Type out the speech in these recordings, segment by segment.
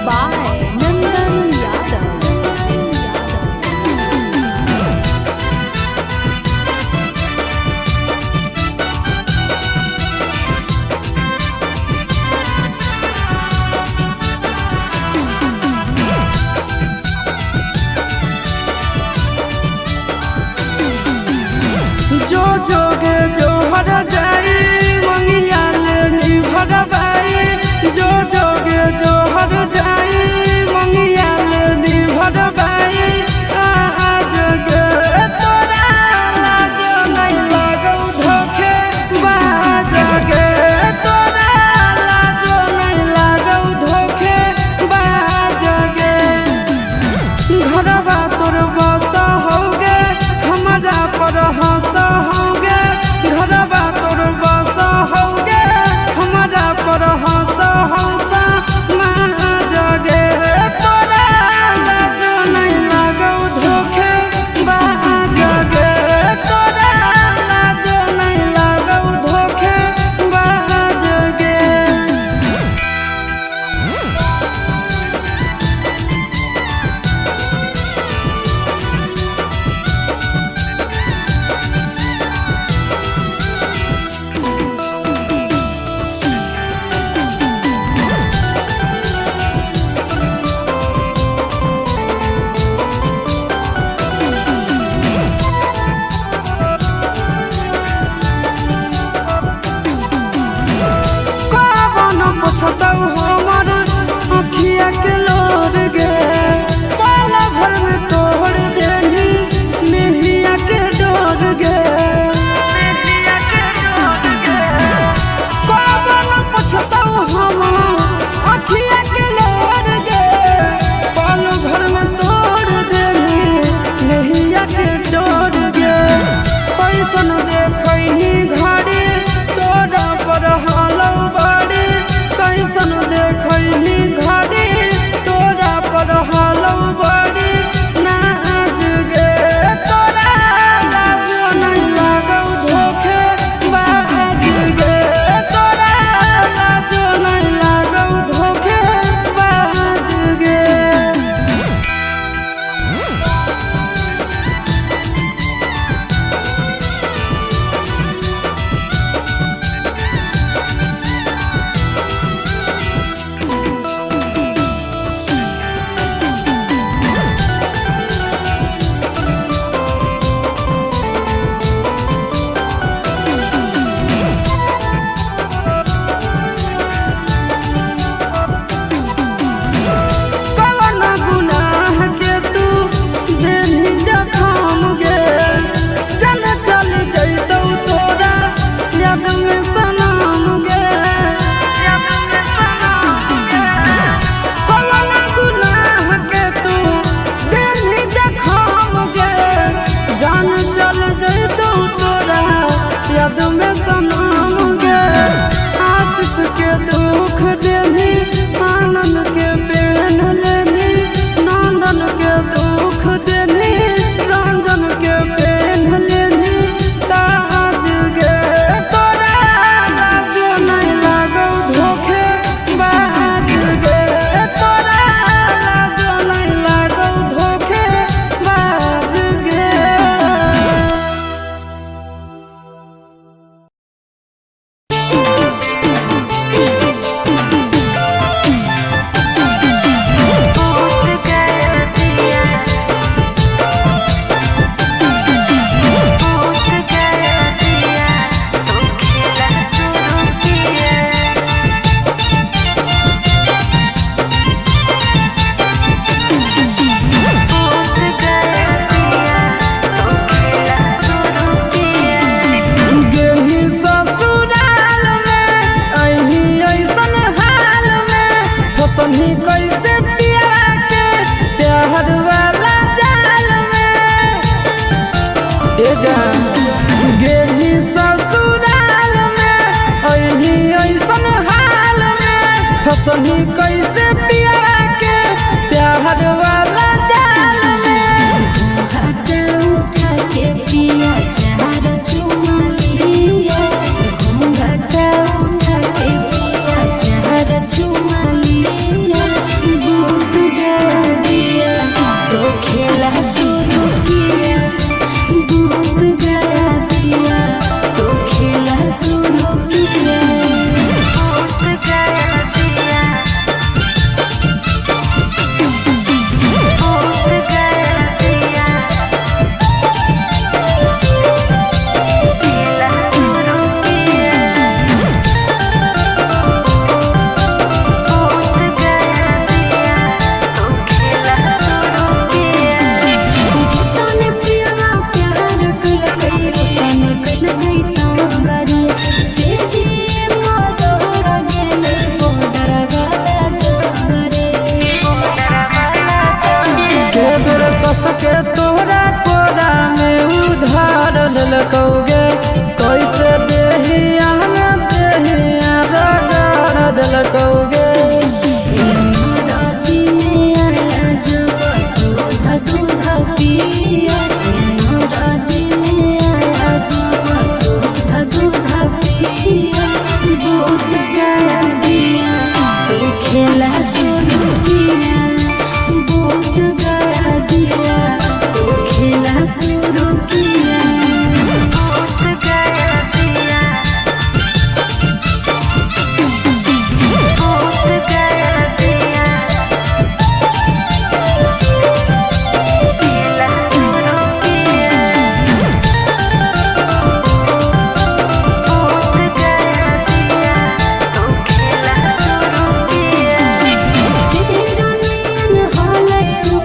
by Nandan Yadav. जो जोगे जो हर जाई मंगिया लेनी भरबाई जो जोगे जो हर जाई मंगिया लेनी भरबाई आज गे तोरा लाज नहीं लागौ धोखे बाज गे तोरा लाज नहीं लागौ धोखे बाज गे घरवा तोर बस होगे हमारा पर हंस होगे घरवा तोर बस होगे हमारा पर हंस हंस माँ जगे तोरा लाज नहीं लागौ धोखे बाज गे तोरा लाज नहीं लागौ धोखे बाज गे। कवन पुछतौ हमर अखिया के लोर गे पल भर में तोड़ देनी मेहिया के डोर गे कवन पुछतौ हमर अखिया के लोर गे पल भर में तोड़ देनी मेहिया के डोर गे कैसन देखैनी घड़ी तोरा पर हालौ बड़ी कैसन देखैनी घड़ी तोरा पर हालौ बड़ी नाच गे तोरा लाज नहीं लागौ धोखे बाज गे तोरा लाज नहीं लागौ धोखे बाज गे। कवन गुनाह के तू देनी जखम गे चल चल जैतौ तोरा याद में सनम गे कवन गुनाह के तू देनी जखम गे जान चल जैतौ तोरा याद में सनम गे आशीष के दुख देनी आनंद के पेन लेनी नंदन के दुख देनी रंजन के पेन लेनी ताज गे तोरा लाज नहीं लागौ धोखे बाज गे तोरा लाज नहीं लागौ धोखे बाज गे। गेही ससुराल में अही ऐसन हाल में फसनी कैसे पिया के प्यार वाला जाल में ए जान गेही ससुराल में अही ऐसन हाल में फसनी कैसे पिया के प्यार वाला जाल में उठा के पिया चार चुमा लिया घूंघट उठा के पिया चार चुमा लिया खेला शुरू किया बूझ गया दिया तो खेला शुरू किया बूझ गया दिया बूझ गया दिया खेला शुरू किया बूझ गया दिया तो खेला शुरू किया तेरा नयन हाले तो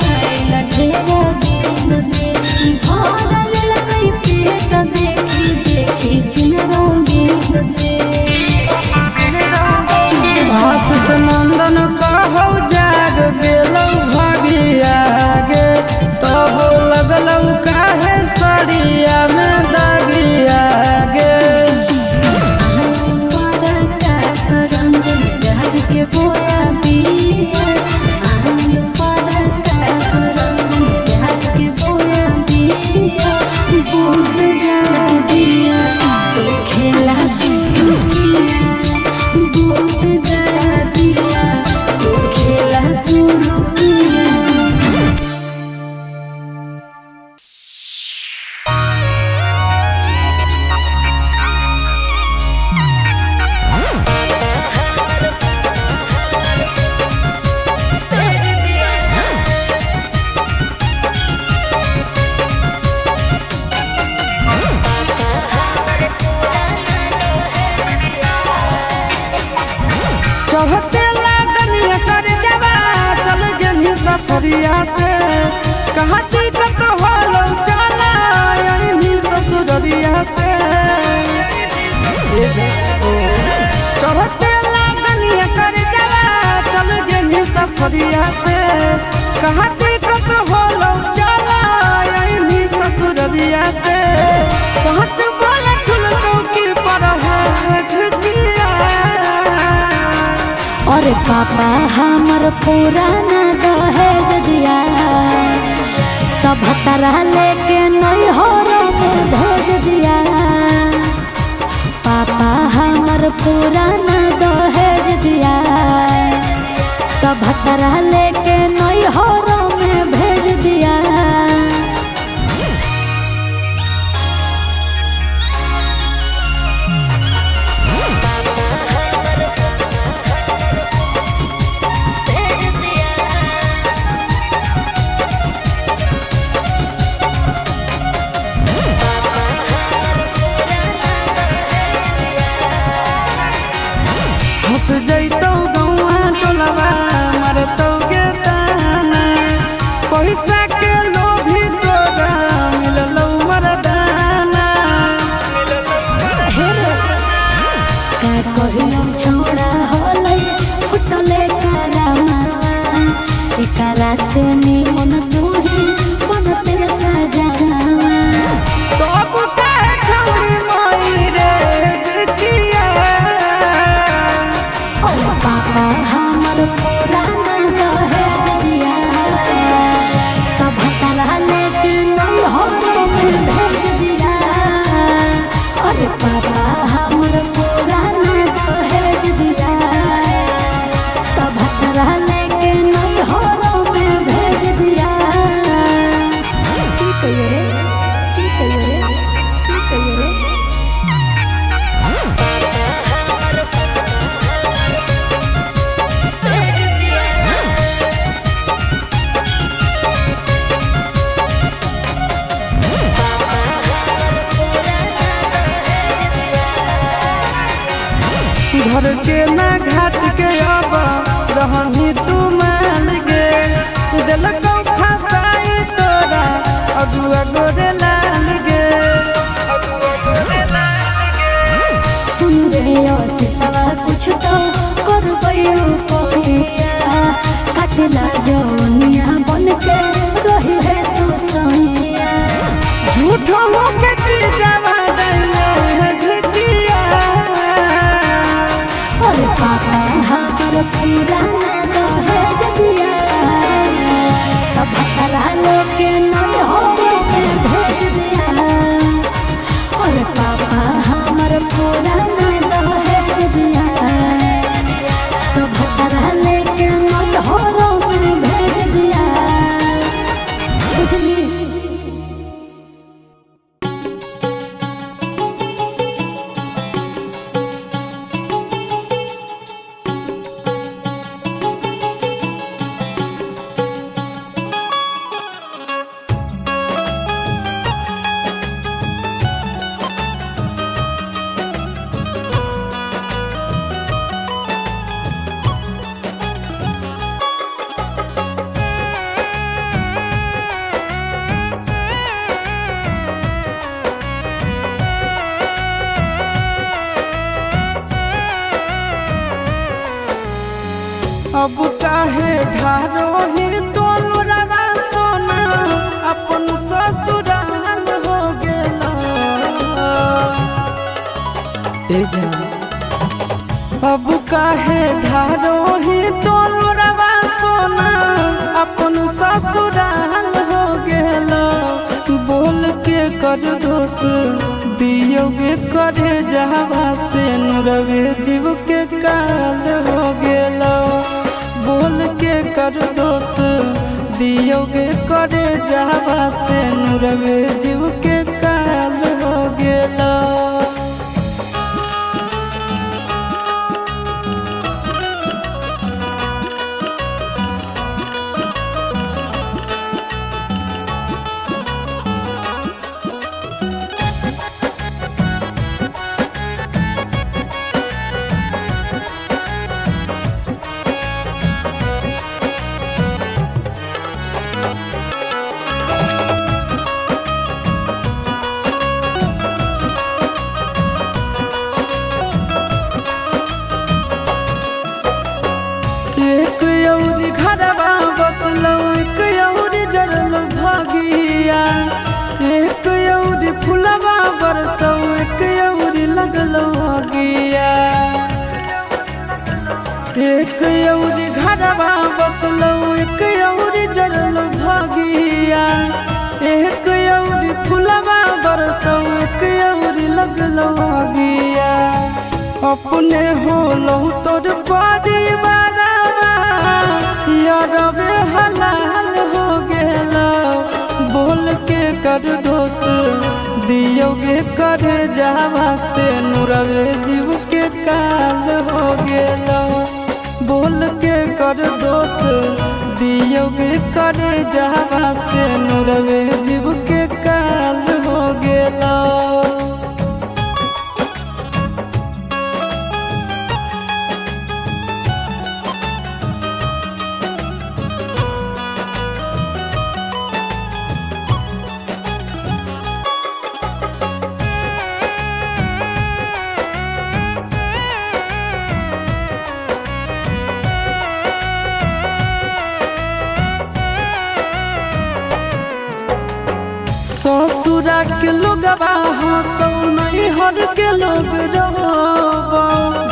कैला ढेरा दिन से भरल लगई पेट देखी देखी सिनरोगे से आशीष नंदन कहौ जाग गेलौ भागिया गे तब लगलौ काहे सड़िया में दागिया गे परका सरंजन डर के बोया पिया आनंद परका सरंजन डर के बोया पिया बूझ गया दिया तो खेला शुरू किया बूझ गया दिया तो खेला शुरू किया चढ़ते लागनिया कर जवा चल गेली सफरिया से कहाँ टिकट होलौ चला यही ससुररिया से चढ़ते लागनिया कर जवा चल गेली सफरिया से कहाँ टिकट होलौ चला यही ससुररिया से सच बोला छुलकौ की पर है घटिया अरे पापा हमर पुराना दहेज दिया तब भतरा लेके नैहर में भेज दिया पापा हमर पुराना दहेज दिया तब भतरा लेके नैहर में भेज दिया हंस जैतौ गौआ टोलवा मरतौ गे ताना पैसा के लोभी तोरा मिललौ वरदाना का कहियो छोड़ा होलै फुटले करामा एकरा से निमन तुही बनते सजावा तब काहे छौरी माई रे गिटिया ओ पापा हमर पुराना दहेज दिया तब भतरा लेके नैहर में भेज दिया अरे पापा हमर पुराना दहेज दिया तब भतरा लेके नैहर में भेज दिया की कहियो रे की कहियो रे की कहियो रे घर के ना घाट के अब रहनी तू मान गे दिलकौ फसाई तोरा अगुआ गोरे लाल गे सुन रे सिसवा कुछ तो करबैयो कोइया काटला जौनिया बन के रही है तू सैया झूठो के चीजवा दैले घटिया अरे पापा हमर पुराना दहेज दिया तब भतरा लेके नैहर में भेज दिया अरे पापा हमर पुराना दहेज दिया तब भतरा अब काहे ढारो ही तोलुरवा सोना अपन ससुराल हो गेला। ए जान अब काहे ढारो ही तोलुरवा सोना अपन ससुराल हो गेला। बोल के कर दोष दियोगे करे जहवा से नुरवे जीव के काल हो गेला। बोल के कर दोष दियोगे करे जहवा से नुरवे जीव के काल हो गेला। एक औरी घरवा बसलो एक औरी जरल भागिया। एक औरी फुलवा बरसो एक औरी लगलो आगिया। एक औरी घरवा बसलो एक औरी जरल भागिया। एक औरी फुलवा बरसो एक औरी लगलो आगिया। अपने होलो तोर परिवार यारवे हलाल हो गेला। बोल के कर दोष दियोगे करे जावा से नुरवे जीव के काल हो गेला। बोल के कर दोष दियोगे करे जावा से नुरवे जीव के काल हो गेला। ससुरा के लोगवा हंसौ नहीं हर के लोग रोबो।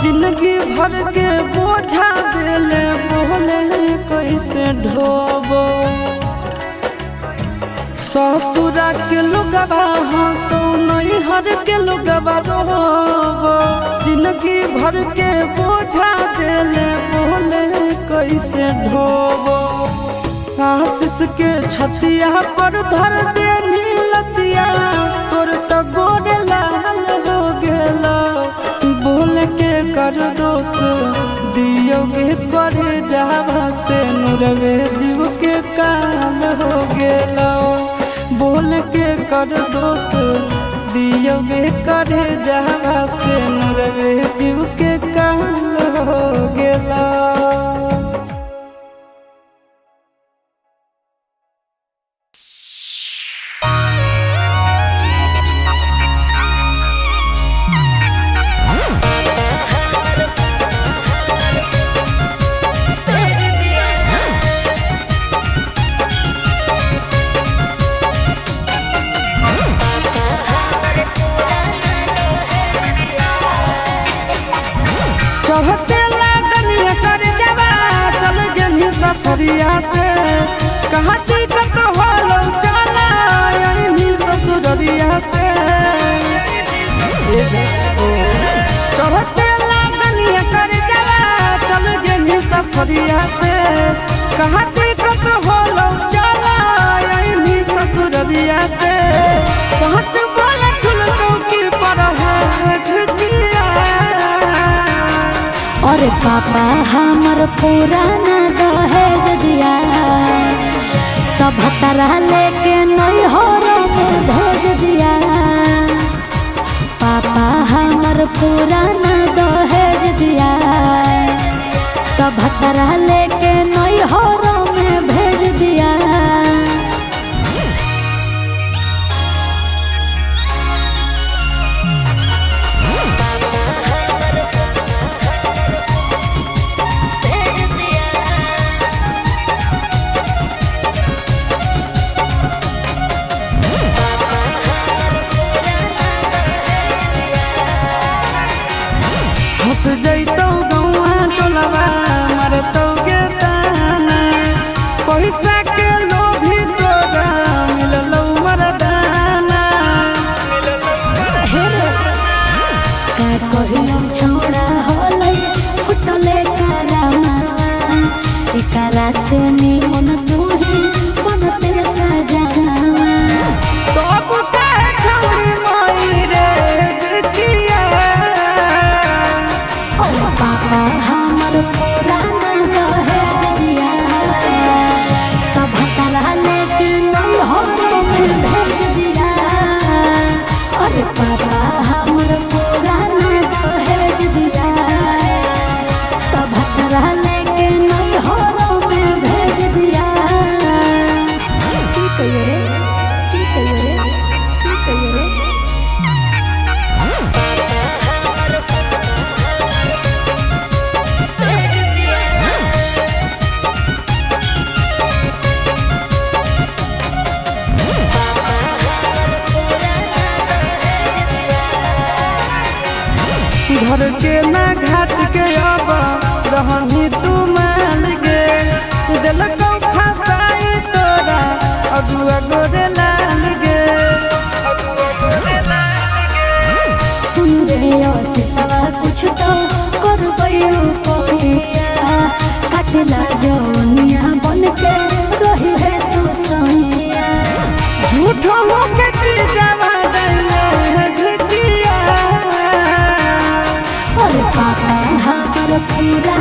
जिंदगी भर के बोझा देले बोले कैसे ढोबो। ससुरा के लोगवा हंसौ नहीं हर के लोगवा रोबो। जिंदगी भर के बोझा देले बोले कैसे ढोबो। आशीष के छतिया पर धर दे नीलतिया तोर तो गोरे लाल हो गेला। बोल के कर दोष दियोगे करे जावा से नुरवे जीव के काल हो गेला। बोल के कर दोष दियोगे करे जावा से नुरवे जीव के काल हो गेला। चढ़ते लागनिया कर जवा चल गेली सफरिया से। कहाँ टिकट होलो चला यही ससुरिया से। चढ़ते लागनिया कर जवा चल गेली सफरिया से। कहाँ टिकट होलो चला यही ससुरिया से। सच बोले चुल चौकी पर है ढकिया। और पापा हमर पुराना दहेज दिया तब भतरा लेके नैहर में भेज दिया। पापा हमर पुराना दहेज दिया तब भतरा लेके नैहर में भेज दिया। एकरा से निमन तू ही बनते सजावा सब के छौरी माई रे देखिया ओ पापा हमर पुराना दहेजिया तब तला लेके नहीं हो में भेज दिया अरे पापा हमर पुराना दहेज दिया तब तला लेके नहीं हो में भेज दिया की कहियो रे की कहियो रे की कहियो रे घर के ना घाट के अब रहनी तू मान गे दिलको फसाई तोरा अगुआ गोरे लाल गे सुन रे से सवा कुछ तो करबैयो कोइया काटला जोनिया बन के रही है तू सैया झूठो के चीजवा दैले ढिकिया अरे पापा हमर पूरा